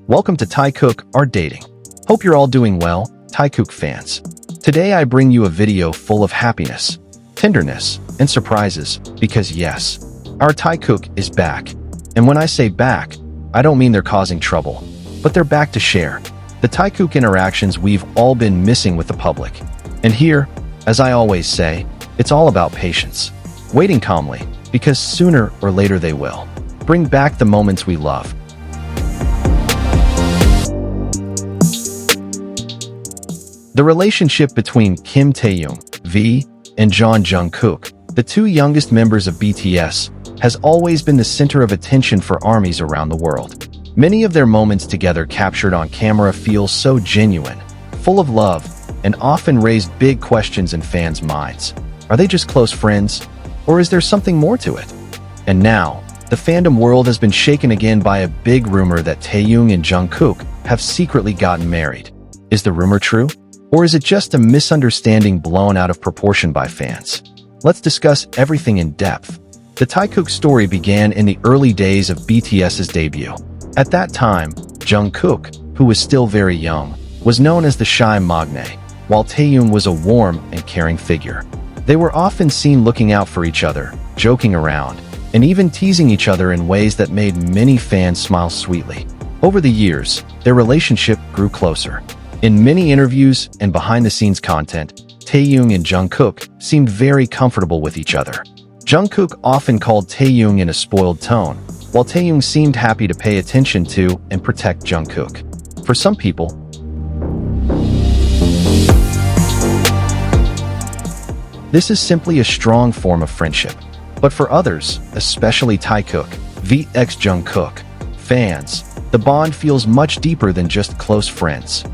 Welcome to Taikook, our dating. Hope you're all doing well, Taikook fans. Today I bring you a video full of happiness, tenderness, and surprises because yes, our Taikook is back. And when I say back, I don't mean they're causing trouble, but they're back to share the Taikook interactions we've all been missing with the public. And here, as I always say, it's all about patience, waiting calmly, because sooner or later they will bring back the moments we love. The relationship between Kim Taehyung, V, and Jungkook, the two youngest members of BTS, has always been the center of attention for armies around the world. Many of their moments together captured on camera feel so genuine, full of love, and often raised big questions in fans' minds. Are they just close friends, or is there something more to it? And now, the fandom world has been shaken again by a big rumor that Taehyung and Jungkook have secretly gotten married. Is the rumor true? Or is it just a misunderstanding blown out of proportion by fans? Let's discuss everything in depth. The Taikook story began in the early days of BTS's debut. At that time, Jungkook, who was still very young, was known as the shy magne, while Taehyung was a warm and caring figure. They were often seen looking out for each other, joking around, and even teasing each other in ways that made many fans smile sweetly. Over the years, their relationship grew closer. In many interviews and behind-the-scenes content, Taehyung and Jungkook seemed very comfortable with each other. Jungkook often called Taehyung in a spoiled tone, while Taehyung seemed happy to pay attention to and protect Jungkook. For some people, this is simply a strong form of friendship. But for others, especially Taikook, vx Jungkook, fans, the bond feels much deeper than just close friends.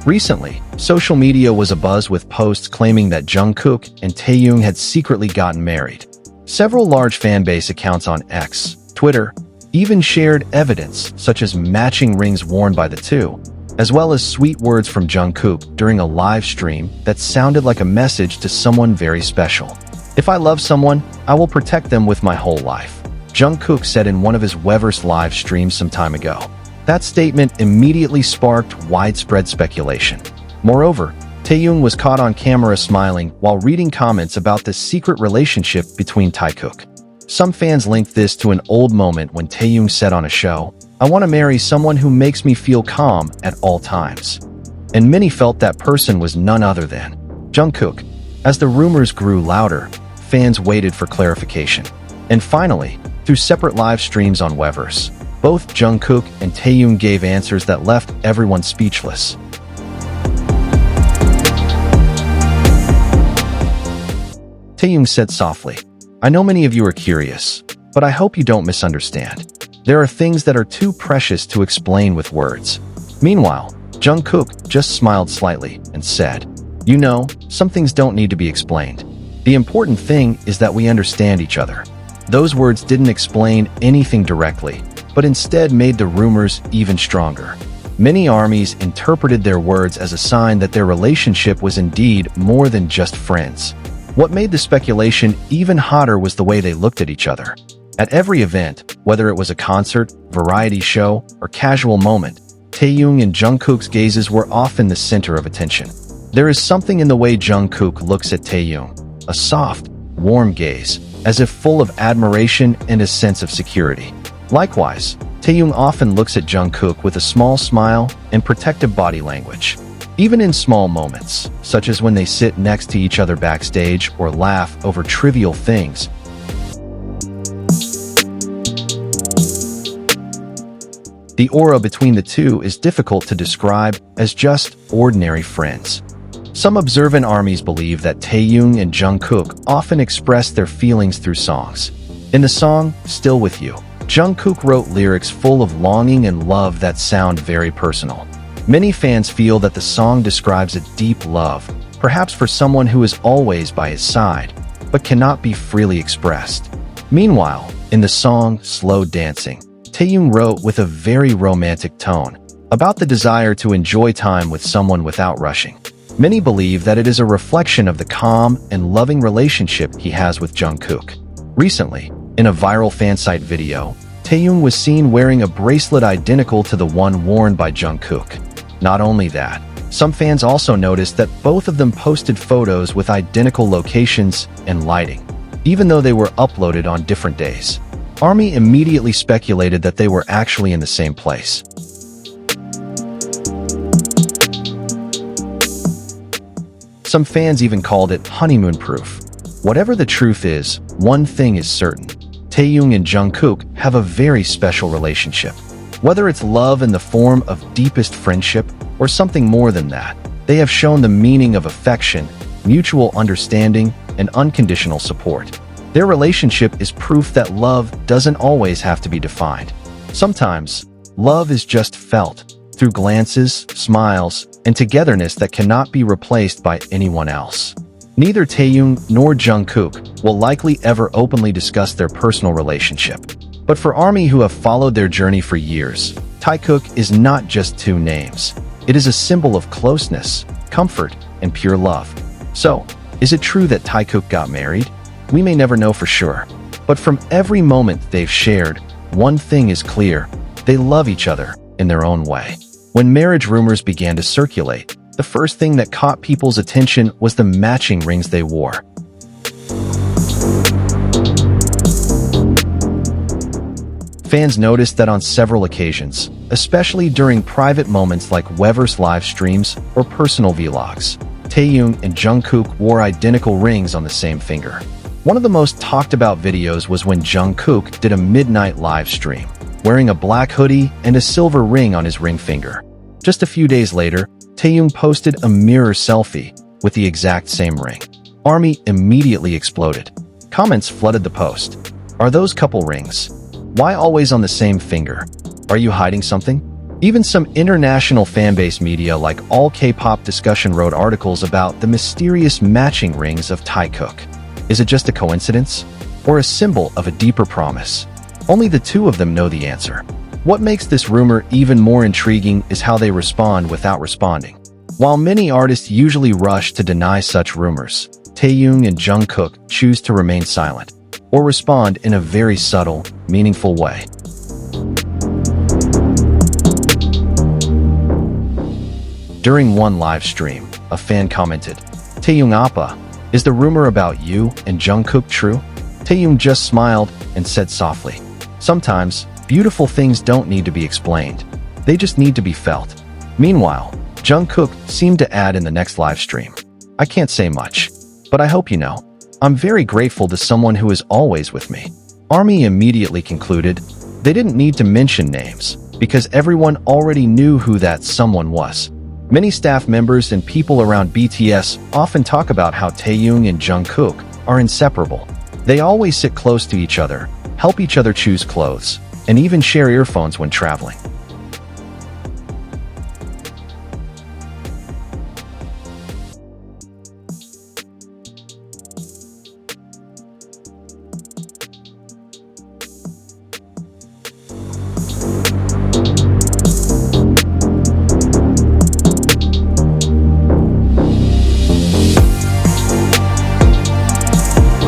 Recently, social media was abuzz with posts claiming that Jungkook and Taehyung had secretly gotten married. Several large fanbase accounts on X, Twitter, even shared evidence such as matching rings worn by the two, as well as sweet words from Jungkook during a live stream that sounded like a message to someone very special. "If I love someone, I will protect them with my whole life," Jungkook said in one of his Weverse live streams some time ago. That statement immediately sparked widespread speculation. Moreover, Taehyung was caught on camera smiling while reading comments about the secret relationship between Taikook. Some fans linked this to an old moment when Taehyung said on a show, "I want to marry someone who makes me feel calm at all times." And many felt that person was none other than Jungkook. As the rumors grew louder, fans waited for clarification. And finally, through separate live streams on Weverse, both Jungkook and Taehyung gave answers that left everyone speechless. Taehyung said softly, "I know many of you are curious, but I hope you don't misunderstand. There are things that are too precious to explain with words." Meanwhile, Jungkook just smiled slightly and said, "You know, some things don't need to be explained. The important thing is that we understand each other." Those words didn't explain anything directly, but instead made the rumors even stronger. Many armies interpreted their words as a sign that their relationship was indeed more than just friends. What made the speculation even hotter was the way they looked at each other. At every event, whether it was a concert, variety show, or casual moment, Taehyung and Jungkook's gazes were often the center of attention. There is something in the way Jungkook looks at Taehyung, a soft, warm gaze, as if full of admiration and a sense of security. Likewise, Taehyung often looks at Jungkook with a small smile and protective body language. Even in small moments, such as when they sit next to each other backstage or laugh over trivial things, the aura between the two is difficult to describe as just ordinary friends. Some observant armies believe that Taehyung and Jungkook often express their feelings through songs. In the song, Still With You, Jungkook wrote lyrics full of longing and love that sound very personal. Many fans feel that the song describes a deep love, perhaps for someone who is always by his side, but cannot be freely expressed. Meanwhile, in the song Slow Dancing, Taehyung wrote with a very romantic tone about the desire to enjoy time with someone without rushing. Many believe that it is a reflection of the calm and loving relationship he has with Jungkook. Recently, in a viral fansite video, Taehyung was seen wearing a bracelet identical to the one worn by Jungkook. Not only that, some fans also noticed that both of them posted photos with identical locations and lighting, even though they were uploaded on different days. ARMY immediately speculated that they were actually in the same place. Some fans even called it honeymoon proof. Whatever the truth is, one thing is certain. Taehyung and Jungkook have a very special relationship. Whether it's love in the form of deepest friendship or something more than that, they have shown the meaning of affection, mutual understanding, and unconditional support. Their relationship is proof that love doesn't always have to be defined. Sometimes, love is just felt through glances, smiles, and togetherness that cannot be replaced by anyone else. Neither Taehyung nor Jungkook will likely ever openly discuss their personal relationship. But for ARMY who have followed their journey for years, Taikook is not just two names. It is a symbol of closeness, comfort, and pure love. So, is it true that Taikook got married? We may never know for sure. But from every moment they've shared, one thing is clear: they love each other in their own way. When marriage rumors began to circulate, the first thing that caught people's attention was the matching rings they wore. Fans noticed that on several occasions, especially during private moments like Weverse live streams or personal vlogs, Taehyung and Jungkook wore identical rings on the same finger. One of the most talked about videos was when Jungkook did a midnight live stream, wearing a black hoodie and a silver ring on his ring finger. Just a few days later, Taehyung posted a mirror selfie with the exact same ring. ARMY immediately exploded. Comments flooded the post. Are those couple rings? Why always on the same finger? Are you hiding something? Even some international fanbase media like All K-Pop Discussion wrote articles about the mysterious matching rings of Taikook. Is it just a coincidence? Or a symbol of a deeper promise? Only the two of them know the answer. What makes this rumor even more intriguing is how they respond without responding. While many artists usually rush to deny such rumors, Taehyung and Jungkook choose to remain silent, or respond in a very subtle, meaningful way. During one live stream, a fan commented, "Taehyung appa, is the rumor about you and Jungkook true?" Taehyung just smiled and said softly, "Sometimes, beautiful things don't need to be explained. They just need to be felt." Meanwhile, Jungkook seemed to add in the next live stream, "I can't say much, but I hope you know. I'm very grateful to someone who is always with me." ARMY immediately concluded they didn't need to mention names because everyone already knew who that someone was. Many staff members and people around BTS often talk about how Taehyung and Jungkook are inseparable. They always sit close to each other, help each other choose clothes, and even share earphones when traveling.